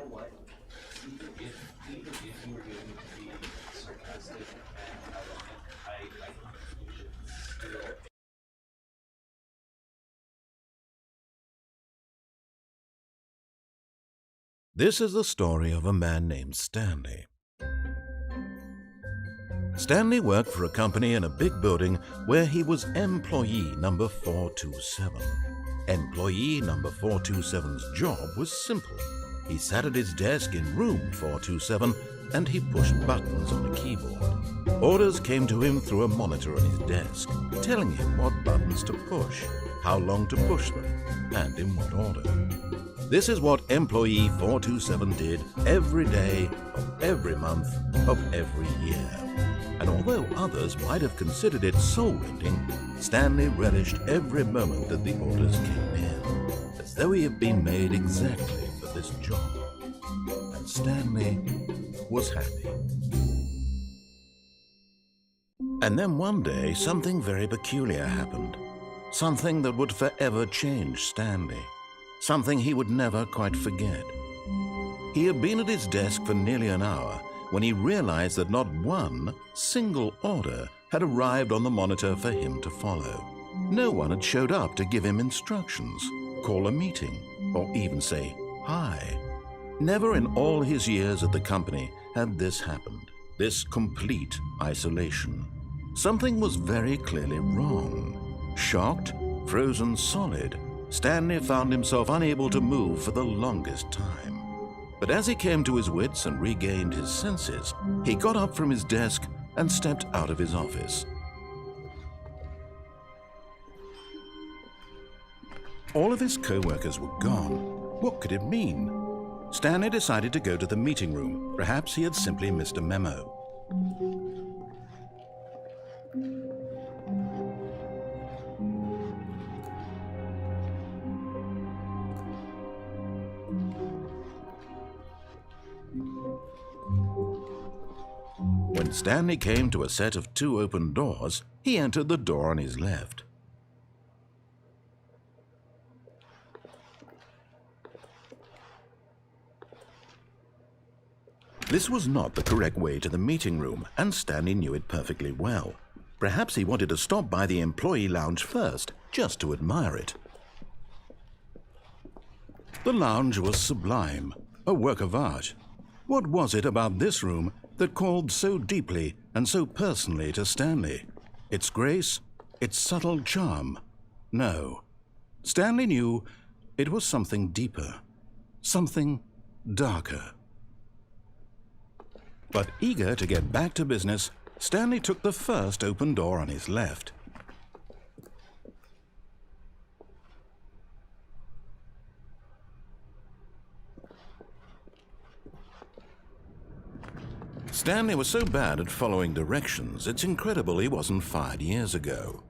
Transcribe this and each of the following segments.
know what? Even if you were going to be sarcastic and ironic, I think you should still. This is the story of a man named Stanley. Stanley worked for a company in a big building where he was employee number 427. Employee number 427's job was simple. He sat at his desk in room 427 and he pushed buttons on a keyboard. Orders came to him through a monitor on his desk, telling him what buttons to push, how long to push them, and in what order. This is what employee 427 did every day of every month of every year. And although others might have considered it soul-rending, Stanley relished every moment that the orders came in, as though he had been made exactly for this job. And Stanley was happy. And then one day, something very peculiar happened. Something that would forever change Stanley. Something he would never quite forget. He had been at his desk for nearly an hour when he realized that not one single order had arrived on the monitor for him to follow. No one had showed up to give him instructions, call a meeting, or even say hi. Never in all his years at the company had this happened, this complete isolation. Something was very clearly wrong. Shocked, frozen solid, Stanley found himself unable to move for the longest time. But as he came to his wits and regained his senses, he got up from his desk and stepped out of his office. All of his co-workers were gone. What could it mean? Stanley decided to go to the meeting room. Perhaps he had simply missed a memo. When Stanley came to a set of 2 open doors, he entered the door on his left. This was not the correct way to the meeting room, and Stanley knew it perfectly well. Perhaps he wanted to stop by the employee lounge first, just to admire it. The lounge was sublime, a work of art. What was it about this room that called so deeply and so personally to Stanley? Its grace, its subtle charm? No. Stanley knew it was something deeper, something darker. But eager to get back to business, Stanley took the first open door on his left. Stanley was so bad at following directions, it's incredible he wasn't fired years ago.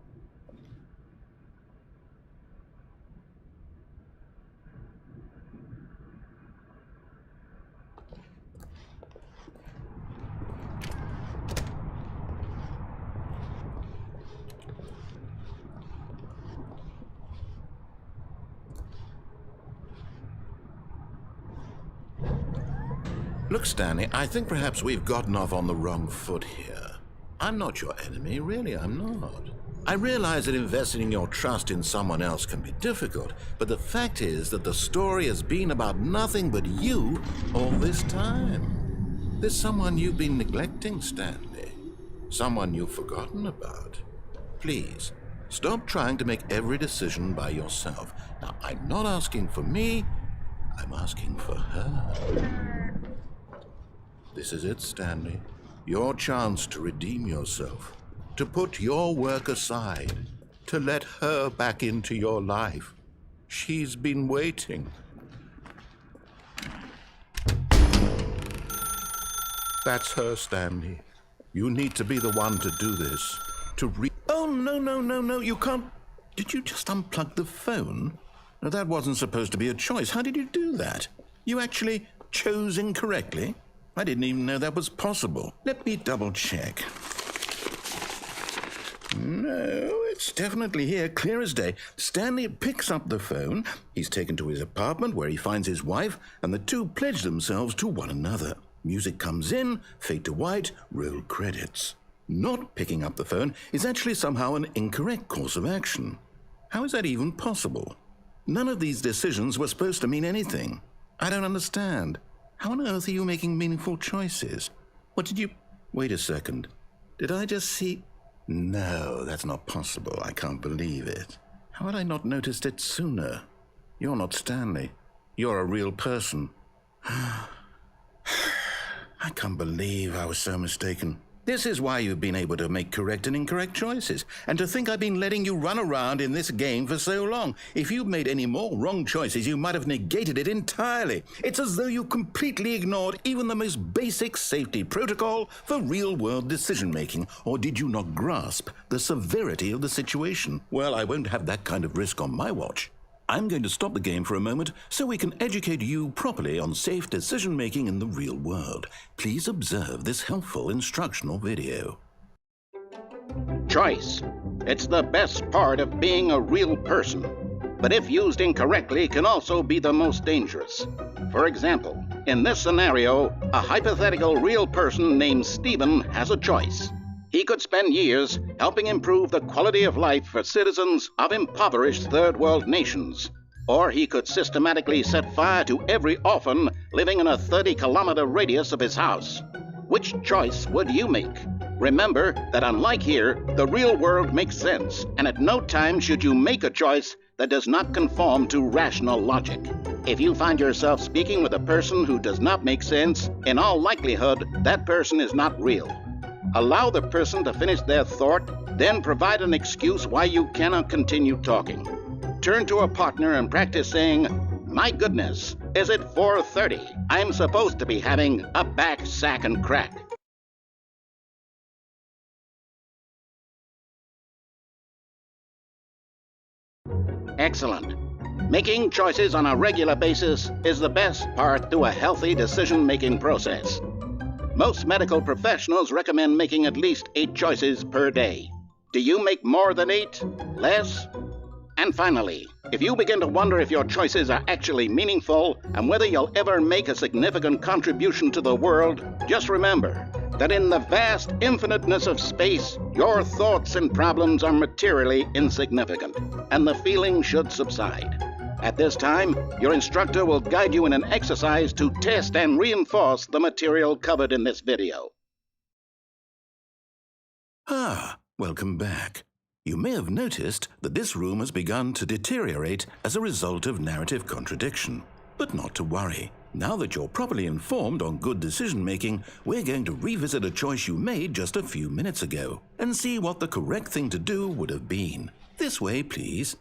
Look, Stanley, I think perhaps we've gotten off on the wrong foot here. I'm not your enemy, really, I'm not. I realize that investing your trust in someone else can be difficult, but the fact is that the story has been about nothing but you all this time. There's someone you've been neglecting, Stanley. Someone you've forgotten about. Please, stop trying to make every decision by yourself. Now, I'm not asking for me, I'm asking for her. This is it, Stanley. Your chance to redeem yourself, to put your work aside, to let her back into your life. She's been waiting. That's her, Stanley. You need to be the one to do this. Oh, no, you can't. Did you just unplug the phone? No, that wasn't supposed to be a choice. How did you do that? You actually chose incorrectly? I didn't even know that was possible. Let me double check. No, it's definitely here, clear as day. Stanley picks up the phone. He's taken to his apartment where he finds his wife, and the two pledge themselves to one another. Music comes in, fade to white, roll credits. Not picking up the phone is actually somehow an incorrect course of action. How is that even possible? None of these decisions were supposed to mean anything. I don't understand. How on earth are you making meaningful choices? What did you... Wait a second. Did I just see... No, that's not possible. I can't believe it. How had I not noticed it sooner? You're not Stanley. You're a real person. I can't believe I was so mistaken. This is why you've been able to make correct and incorrect choices. And to think I've been letting you run around in this game for so long. If you'd made any more wrong choices, you might have negated it entirely. It's as though you completely ignored even the most basic safety protocol for real-world decision-making. Or did you not grasp the severity of the situation? Well, I won't have that kind of risk on my watch. I'm going to stop the game for a moment so we can educate you properly on safe decision-making in the real world. Please observe this helpful instructional video. Choice. It's the best part of being a real person, but if used incorrectly can also be the most dangerous. For example, in this scenario, a hypothetical real person named Stephen has a choice. He could spend years helping improve the quality of life for citizens of impoverished third world nations. Or he could systematically set fire to every orphan living in a 30-kilometer radius of his house. Which choice would you make? Remember that unlike here, the real world makes sense, and at no time should you make a choice that does not conform to rational logic. If you find yourself speaking with a person who does not make sense, in all likelihood, that person is not real. Allow the person to finish their thought, then provide an excuse why you cannot continue talking. Turn to a partner and practice saying, "My goodness, is it 4:30? I'm supposed to be having a back, sack, and crack." Excellent. Making choices on a regular basis is the best part to a healthy decision-making process. Most medical professionals recommend making at least 8 choices per day. Do you make more than 8? Less? And finally, if you begin to wonder if your choices are actually meaningful and whether you'll ever make a significant contribution to the world, just remember that in the vast infiniteness of space, your thoughts and problems are materially insignificant, and the feeling should subside. At this time, your instructor will guide you in an exercise to test and reinforce the material covered in this video. Welcome back. You may have noticed that this room has begun to deteriorate as a result of narrative contradiction. But not to worry. Now that you're properly informed on good decision-making, we're going to revisit a choice you made just a few minutes ago and see what the correct thing to do would have been. This way, please.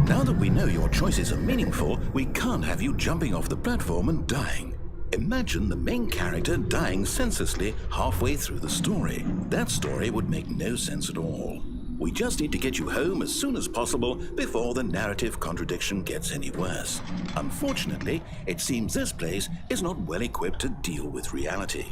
Now that we know your choices are meaningful, we can't have you jumping off the platform and dying. Imagine the main character dying senselessly halfway through the story. That story would make no sense at all. We just need to get you home as soon as possible before the narrative contradiction gets any worse. Unfortunately, it seems this place is not well equipped to deal with reality.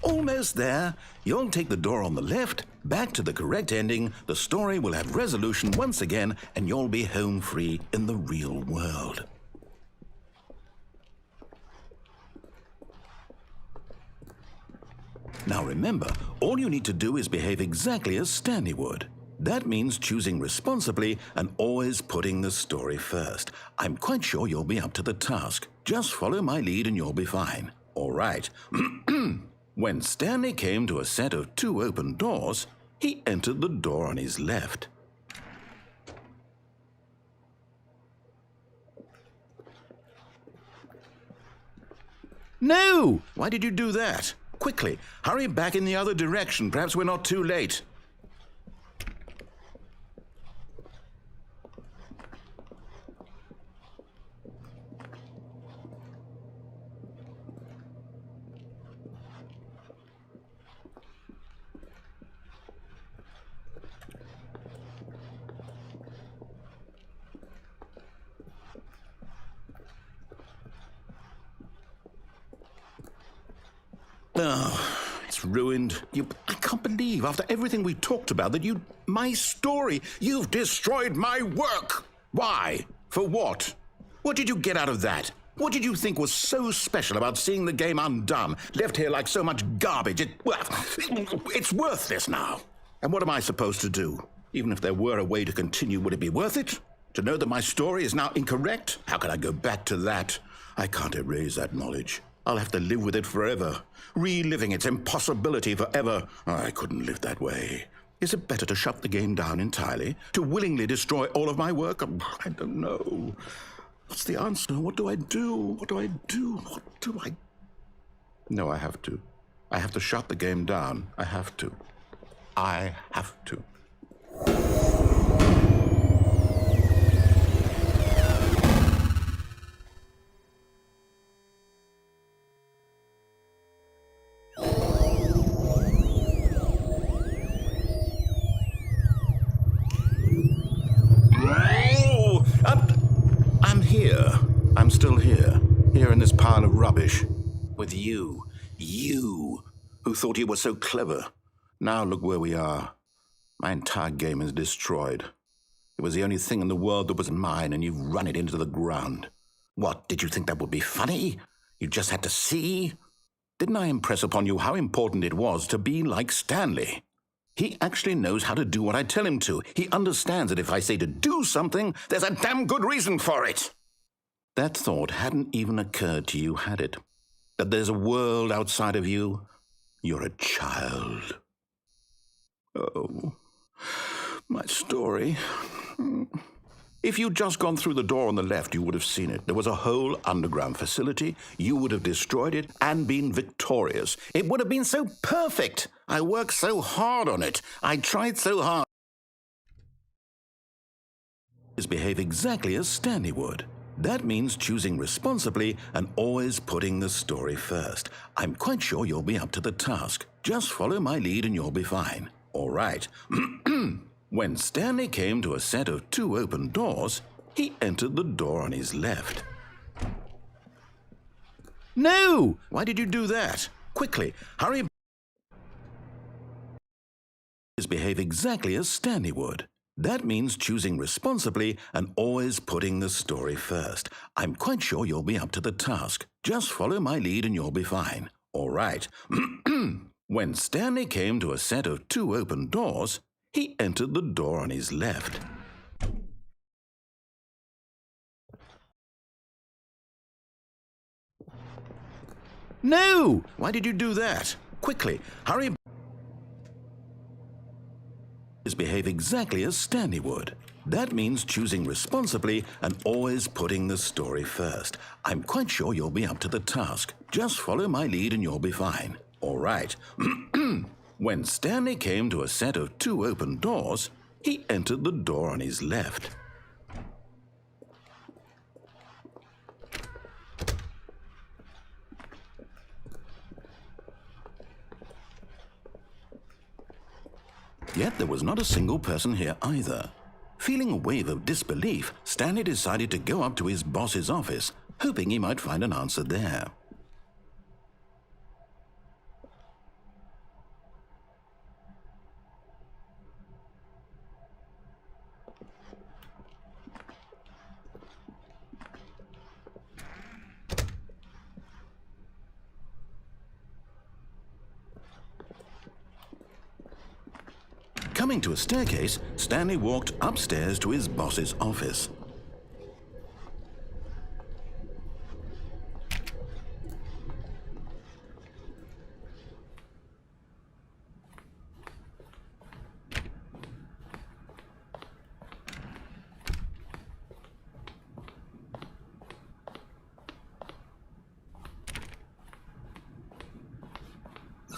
Almost there. You'll take the door on the left, back to the correct ending, the story will have resolution once again, and you'll be home free in the real world. Now remember, all you need to do is behave exactly as Stanley would. That means choosing responsibly and always putting the story first. I'm quite sure you'll be up to the task. Just follow my lead and you'll be fine. All right. When Stanley came to a set of 2 open doors, he entered the door on his left. No! Why did you do that? Quickly, hurry back in the other direction. Perhaps we're not too late. Oh, it's ruined. I can't believe, after everything we talked about, that my story, you've destroyed my work. Why? For what? What did you get out of that? What did you think was so special about seeing the game undone, left here like so much garbage? It's worthless now. And what am I supposed to do? Even if there were a way to continue, would it be worth it? To know that my story is now incorrect? How can I go back to that? I can't erase that knowledge. I'll have to live with it forever, reliving its impossibility forever. I couldn't live that way. Is it better to shut the game down entirely? To willingly destroy all of my work? I don't know. What's the answer? What do I do? What do I do? What do I... No, I have to. I have to shut the game down. I have to. I have to. I'm here. I'm still here. Here in this pile of rubbish. With you. You, who thought you were so clever. Now look where we are. My entire game is destroyed. It was the only thing in the world that was mine, and you've run it into the ground. What, did you think that would be funny? You just had to see? Didn't I impress upon you how important it was to be like Stanley? He actually knows how to do what I tell him to. He understands that if I say to do something, there's a damn good reason for it. That thought hadn't even occurred to you, had it? That there's a world outside of you? You're a child. Oh, my story. If you'd just gone through the door on the left, you would have seen it. There was a whole underground facility. You would have destroyed it and been victorious. It would have been so perfect. I worked so hard on it. I tried so hard. Behave exactly as Stanley would. That means choosing responsibly and always putting the story first. I'm quite sure you'll be up to the task. Just follow my lead and you'll be fine. All right. When Stanley came to a set of 2 open doors, he entered the door on his left. No! Why did you do that? Quickly, hurry. Behave exactly as Stanley would. That means choosing responsibly and always putting the story first. I'm quite sure you'll be up to the task. Just follow my lead and you'll be fine. All right. When Stanley came to a set of 2 open doors, he entered the door on his left. No! Why did you do that? Quickly, hurry. Behave exactly as Stanley would. That means choosing responsibly and always putting the story first. I'm quite sure you'll be up to the task. Just follow my lead and you'll be fine. All right. When Stanley came to a set of 2 open doors, he entered the door on his left. Yet there was not a single person here either. Feeling a wave of disbelief, Stanley decided to go up to his boss's office, hoping he might find an answer there. Coming to a staircase, Stanley walked upstairs to his boss's office.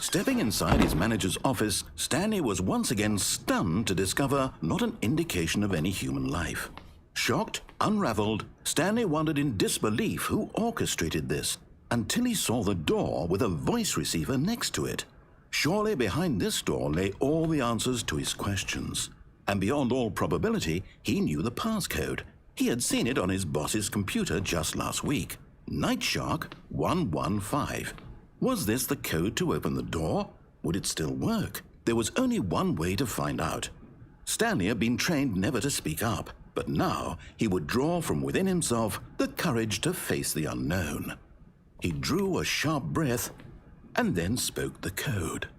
Stepping inside his manager's office, Stanley was once again stunned to discover not an indication of any human life. Shocked, unraveled, Stanley wondered in disbelief who orchestrated this, until he saw the door with a voice receiver next to it. Surely behind this door lay all the answers to his questions. And beyond all probability, he knew the passcode. He had seen it on his boss's computer just last week. Nightshark 115. Was this the code to open the door? Would it still work? There was only one way to find out. Stanley had been trained never to speak up, but now he would draw from within himself the courage to face the unknown. He drew a sharp breath and then spoke the code.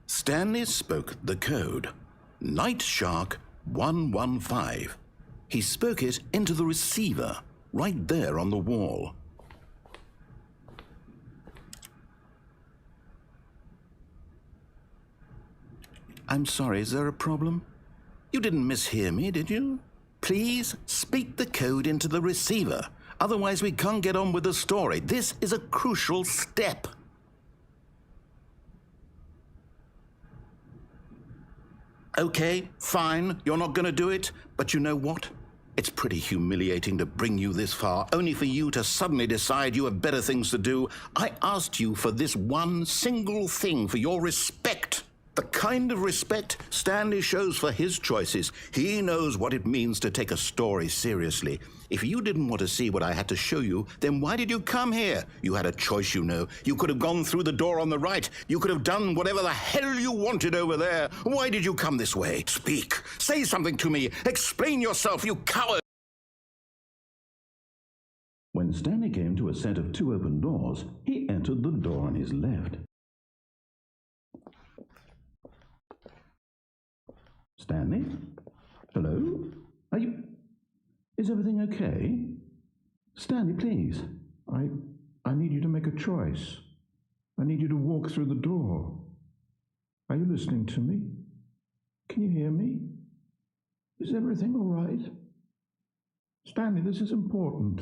Stanley spoke the code. Nightshark 115. He spoke it into the receiver, right there on the wall. I'm sorry, is there a problem? You didn't mishear me, did you? Please speak the code into the receiver. Otherwise we can't get on with the story. This is a crucial step. Okay, fine, you're not going to do it, but you know what? It's pretty humiliating to bring you this far, only for you to suddenly decide you have better things to do. I asked you for this one single thing, for your respect. The kind of respect Stanley shows for his choices. He knows what it means to take a story seriously. If you didn't want to see what I had to show you, then why did you come here? You had a choice, you know. You could have gone through the door on the right. You could have done whatever the hell you wanted over there. Why did you come this way? Speak. Say something to me. Explain yourself, you coward. When Stanley came to a set of two open doors, he entered the door on his left. Stanley? Hello? Is everything okay? Stanley, please. I need you to make a choice. I need you to walk through the door. Are you listening to me? Can you hear me? Is everything all right? Stanley, this is important.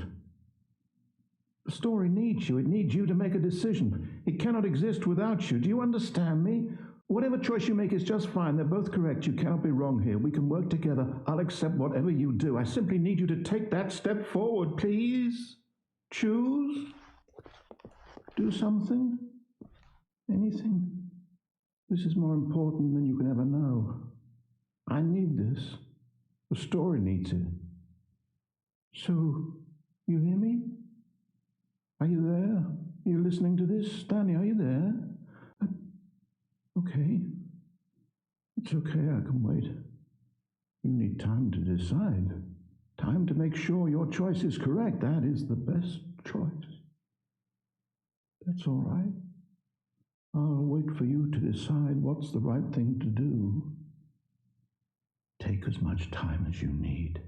The story needs you. It needs you to make a decision. It cannot exist without you. Do you understand me? Whatever choice you make is just fine. They're both correct. You cannot be wrong here. We can work together. I'll accept whatever you do. I simply need you to take that step forward, please. Choose. Do something. Anything. This is more important than you can ever know. I need this. The story needs it. So, you hear me? Are you there? Are you listening to this? Stanley, are you there? Okay. It's okay, I can wait. You need time to decide. Time to make sure your choice is correct. That is the best choice. That's all right. I'll wait for you to decide what's the right thing to do. Take as much time as you need.